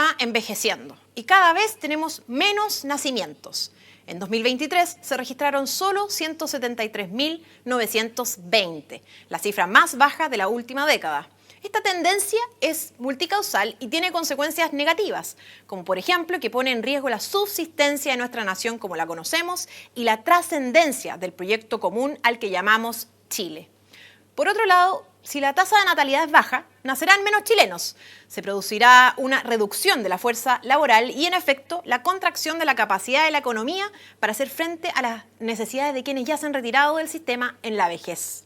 va envejeciendo y cada vez tenemos menos nacimientos. En 2023 se registraron solo 173.920, la cifra más baja de la última década. Esta tendencia es multicausal y tiene consecuencias negativas, como por ejemplo que pone en riesgo la subsistencia de nuestra nación como la conocemos y la trascendencia del proyecto común al que llamamos Chile. Por otro lado, si la tasa de natalidad es baja, nacerán menos chilenos. Se producirá una reducción de la fuerza laboral y, en efecto, la contracción de la capacidad de la economía para hacer frente a las necesidades de quienes ya se han retirado del sistema en la vejez.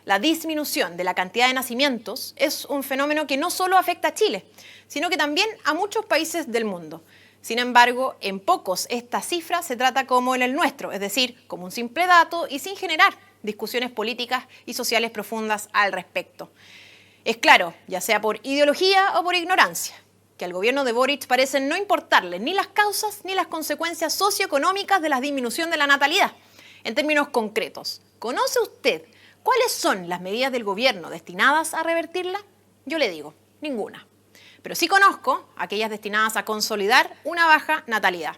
La disminución de la cantidad de nacimientos es un fenómeno que no solo afecta a Chile, sino que también a muchos países del mundo. Sin embargo, en pocos esta cifra se trata como en el nuestro, es decir, como un simple dato y sin generar discusiones políticas y sociales profundas al respecto. Es claro, ya sea por ideología o por ignorancia, que al gobierno de Boric parecen no importarle ni las causas ni las consecuencias socioeconómicas de la disminución de la natalidad. En términos concretos, ¿conoce usted cuáles son las medidas del gobierno destinadas a revertirla? Yo le digo, ninguna. Pero sí conozco aquellas destinadas a consolidar una baja natalidad.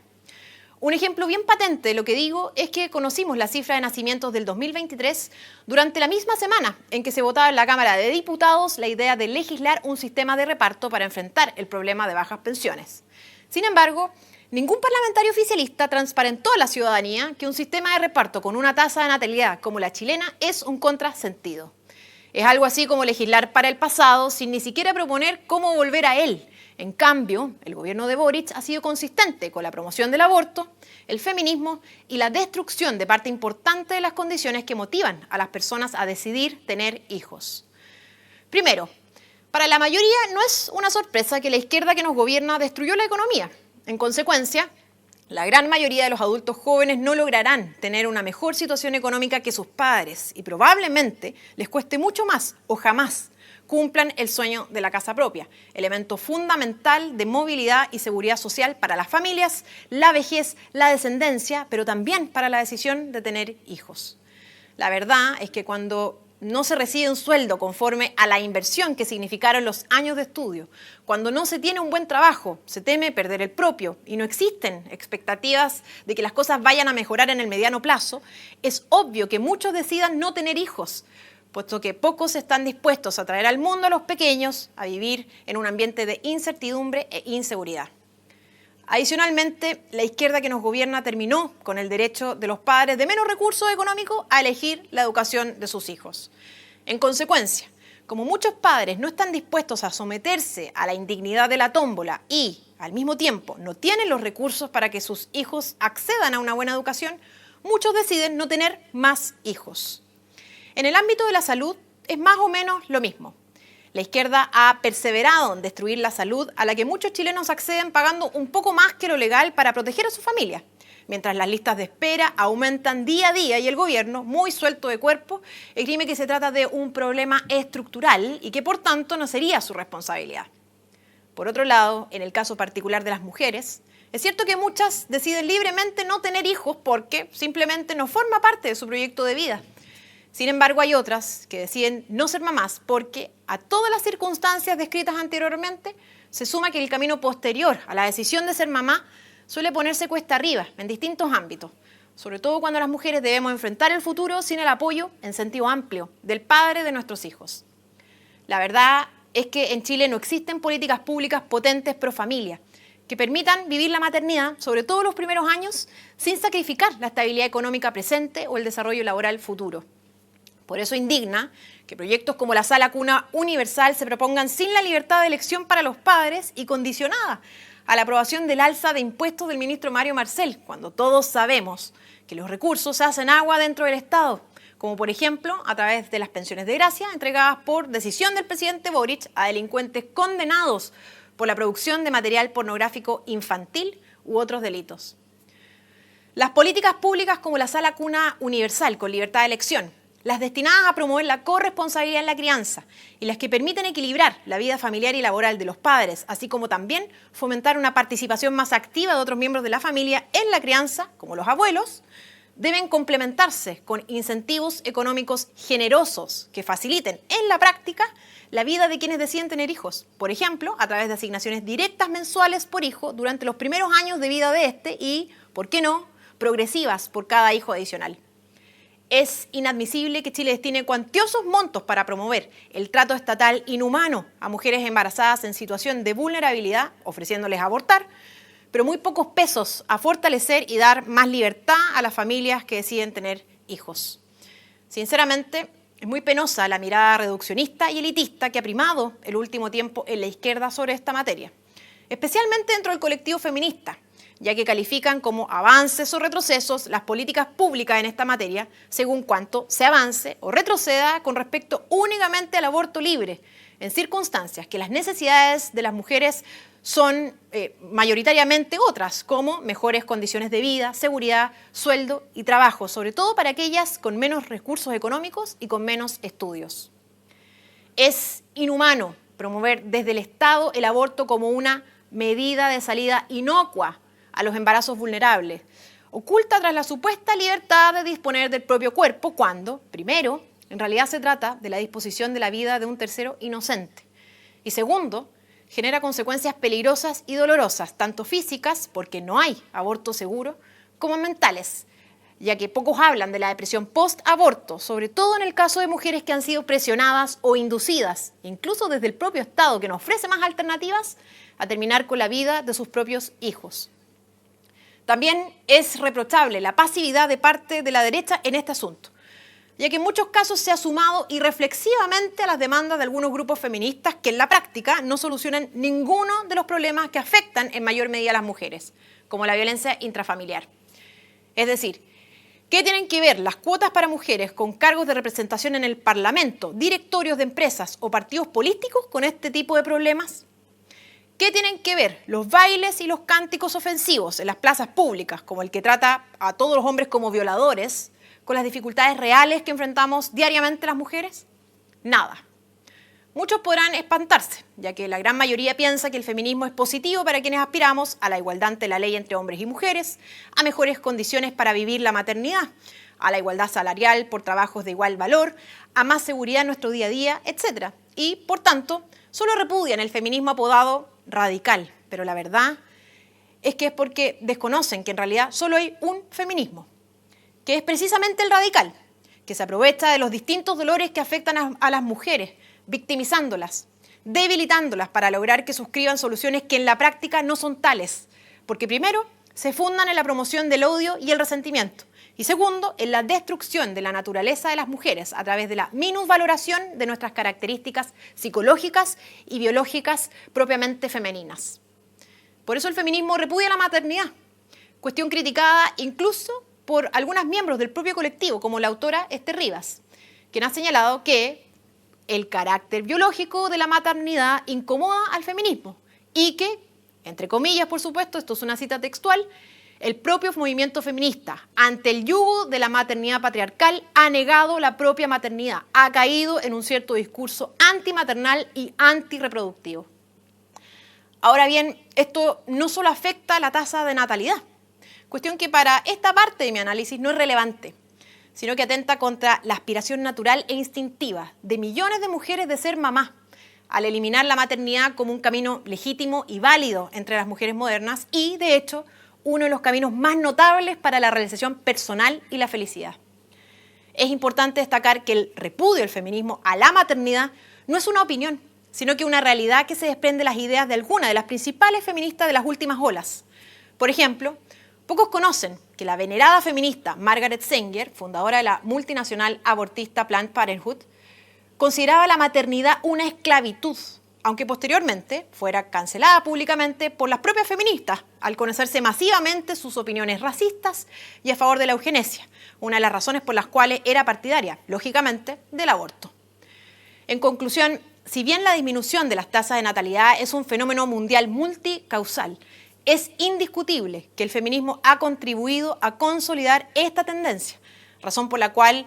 Un ejemplo bien patente de lo que digo es que conocimos la cifra de nacimientos del 2023 durante la misma semana en que se votaba en la Cámara de Diputados la idea de legislar un sistema de reparto para enfrentar el problema de bajas pensiones. Sin embargo, ningún parlamentario oficialista transparentó a la ciudadanía que un sistema de reparto con una tasa de natalidad como la chilena es un contrasentido. Es algo así como legislar para el pasado sin ni siquiera proponer cómo volver a él. En cambio, el gobierno de Boric ha sido consistente con la promoción del aborto, el feminismo y la destrucción de parte importante de las condiciones que motivan a las personas a decidir tener hijos. Primero, para la mayoría no es una sorpresa que la izquierda que nos gobierna destruyó la economía. En consecuencia, la gran mayoría de los adultos jóvenes no lograrán tener una mejor situación económica que sus padres y probablemente les cueste mucho más o jamás cumplan el sueño de la casa propia, elemento fundamental de movilidad y seguridad social para las familias, la vejez, la descendencia, pero también para la decisión de tener hijos. La verdad es que cuando no se recibe un sueldo conforme a la inversión que significaron los años de estudio, cuando no se tiene un buen trabajo, se teme perder el propio y no existen expectativas de que las cosas vayan a mejorar en el mediano plazo, es obvio que muchos decidan no tener hijos, puesto que pocos están dispuestos a traer al mundo a los pequeños a vivir en un ambiente de incertidumbre e inseguridad. Adicionalmente, la izquierda que nos gobierna terminó con el derecho de los padres de menos recursos económicos a elegir la educación de sus hijos. En consecuencia, como muchos padres no están dispuestos a someterse a la indignidad de la tómbola y, al mismo tiempo, no tienen los recursos para que sus hijos accedan a una buena educación, muchos deciden no tener más hijos. En el ámbito de la salud es más o menos lo mismo. La izquierda ha perseverado en destruir la salud a la que muchos chilenos acceden pagando un poco más que lo legal para proteger a su familia, mientras las listas de espera aumentan día a día y el gobierno, muy suelto de cuerpo, esgrime que se trata de un problema estructural y que por tanto no sería su responsabilidad. Por otro lado, en el caso particular de las mujeres, es cierto que muchas deciden libremente no tener hijos porque simplemente no forma parte de su proyecto de vida. Sin embargo, hay otras que deciden no ser mamás porque a todas las circunstancias descritas anteriormente se suma que el camino posterior a la decisión de ser mamá suele ponerse cuesta arriba en distintos ámbitos, sobre todo cuando las mujeres debemos enfrentar el futuro sin el apoyo en sentido amplio del padre de nuestros hijos. La verdad es que en Chile no existen políticas públicas potentes pro familia que permitan vivir la maternidad, sobre todo los primeros años, sin sacrificar la estabilidad económica presente o el desarrollo laboral futuro. Por eso indigna que proyectos como la Sala Cuna Universal se propongan sin la libertad de elección para los padres y condicionada a la aprobación del alza de impuestos del ministro Mario Marcel, cuando todos sabemos que los recursos se hacen agua dentro del Estado, como por ejemplo a través de las pensiones de gracia entregadas por decisión del presidente Boric a delincuentes condenados por la producción de material pornográfico infantil u otros delitos. Las políticas públicas como la Sala Cuna Universal con libertad de elección, las destinadas a promover la corresponsabilidad en la crianza y las que permiten equilibrar la vida familiar y laboral de los padres, así como también fomentar una participación más activa de otros miembros de la familia en la crianza, como los abuelos, deben complementarse con incentivos económicos generosos que faciliten en la práctica la vida de quienes deciden tener hijos. Por ejemplo, a través de asignaciones directas mensuales por hijo durante los primeros años de vida de este y, ¿por qué no?, progresivas por cada hijo adicional. Es inadmisible que Chile destine cuantiosos montos para promover el trato estatal inhumano a mujeres embarazadas en situación de vulnerabilidad, ofreciéndoles abortar, pero muy pocos pesos a fortalecer y dar más libertad a las familias que deciden tener hijos. Sinceramente, es muy penosa la mirada reduccionista y elitista que ha primado el último tiempo en la izquierda sobre esta materia, especialmente dentro del colectivo feminista, ya que califican como avances o retrocesos las políticas públicas en esta materia, según cuánto se avance o retroceda con respecto únicamente al aborto libre, en circunstancias que las necesidades de las mujeres son mayoritariamente otras, como mejores condiciones de vida, seguridad, sueldo y trabajo, sobre todo para aquellas con menos recursos económicos y con menos estudios. Es inhumano promover desde el Estado el aborto como una medida de salida inocua a los embarazos vulnerables, oculta tras la supuesta libertad de disponer del propio cuerpo cuando, primero, en realidad se trata de la disposición de la vida de un tercero inocente. Y segundo, genera consecuencias peligrosas y dolorosas, tanto físicas, porque no hay aborto seguro, como mentales, ya que pocos hablan de la depresión post-aborto, sobre todo en el caso de mujeres que han sido presionadas o inducidas, incluso desde el propio Estado, que no ofrece más alternativas, a terminar con la vida de sus propios hijos. También es reprochable la pasividad de parte de la derecha en este asunto, ya que en muchos casos se ha sumado irreflexivamente a las demandas de algunos grupos feministas que en la práctica no solucionan ninguno de los problemas que afectan en mayor medida a las mujeres, como la violencia intrafamiliar. Es decir, ¿qué tienen que ver las cuotas para mujeres con cargos de representación en el Parlamento, directorios de empresas o partidos políticos con este tipo de problemas? ¿Qué tienen que ver los bailes y los cánticos ofensivos en las plazas públicas, como el que trata a todos los hombres como violadores, con las dificultades reales que enfrentamos diariamente las mujeres? Nada. Muchos podrán espantarse, ya que la gran mayoría piensa que el feminismo es positivo para quienes aspiramos a la igualdad ante la ley entre hombres y mujeres, a mejores condiciones para vivir la maternidad, a la igualdad salarial por trabajos de igual valor, a más seguridad en nuestro día a día, etc. Y, por tanto, solo repudian el feminismo apodado radical. Pero la verdad es que es porque desconocen que en realidad solo hay un feminismo, que es precisamente el radical, que se aprovecha de los distintos dolores que afectan a las mujeres, victimizándolas, debilitándolas para lograr que suscriban soluciones que en la práctica no son tales, porque primero se fundan en la promoción del odio y el resentimiento, y segundo, en la destrucción de la naturaleza de las mujeres a través de la minusvaloración de nuestras características psicológicas y biológicas propiamente femeninas. Por eso el feminismo repudia la maternidad, cuestión criticada incluso por algunos miembros del propio colectivo, como la autora Esther Rivas, quien ha señalado que el carácter biológico de la maternidad incomoda al feminismo y que, entre comillas, por supuesto, esto es una cita textual, el propio movimiento feminista, ante el yugo de la maternidad patriarcal, ha negado la propia maternidad, ha caído en un cierto discurso antimaternal y antirreproductivo. Ahora bien, esto no solo afecta a la tasa de natalidad, cuestión que para esta parte de mi análisis no es relevante, sino que atenta contra la aspiración natural e instintiva de millones de mujeres de ser mamá, al eliminar la maternidad como un camino legítimo y válido entre las mujeres modernas y, de hecho, uno de los caminos más notables para la realización personal y la felicidad. Es importante destacar que el repudio del feminismo a la maternidad no es una opinión, sino que una realidad que se desprende de las ideas de algunas de las principales feministas de las últimas olas. Por ejemplo, pocos conocen que la venerada feminista Margaret Sanger, fundadora de la multinacional abortista Planned Parenthood, consideraba la maternidad una esclavitud, aunque posteriormente fuera cancelada públicamente por las propias feministas al conocerse masivamente sus opiniones racistas y a favor de la eugenesia, una de las razones por las cuales era partidaria, lógicamente, del aborto. En conclusión, si bien la disminución de las tasas de natalidad es un fenómeno mundial multicausal, es indiscutible que el feminismo ha contribuido a consolidar esta tendencia, razón por la cual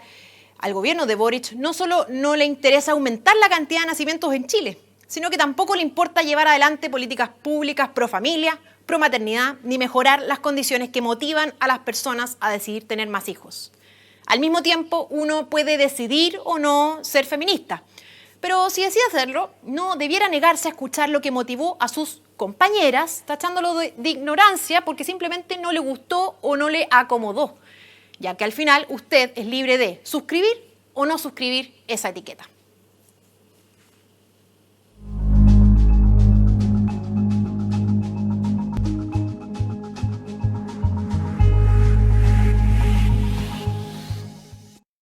al gobierno de Boric no solo no le interesa aumentar la cantidad de nacimientos en Chile, sino que tampoco le importa llevar adelante políticas públicas pro familia, promaternidad ni mejorar las condiciones que motivan a las personas a decidir tener más hijos. Al mismo tiempo, uno puede decidir o no ser feminista, pero si decide hacerlo, no debiera negarse a escuchar lo que motivó a sus compañeras, tachándolo de ignorancia porque simplemente no le gustó o no le acomodó, ya que al final usted es libre de suscribir o no suscribir esa etiqueta.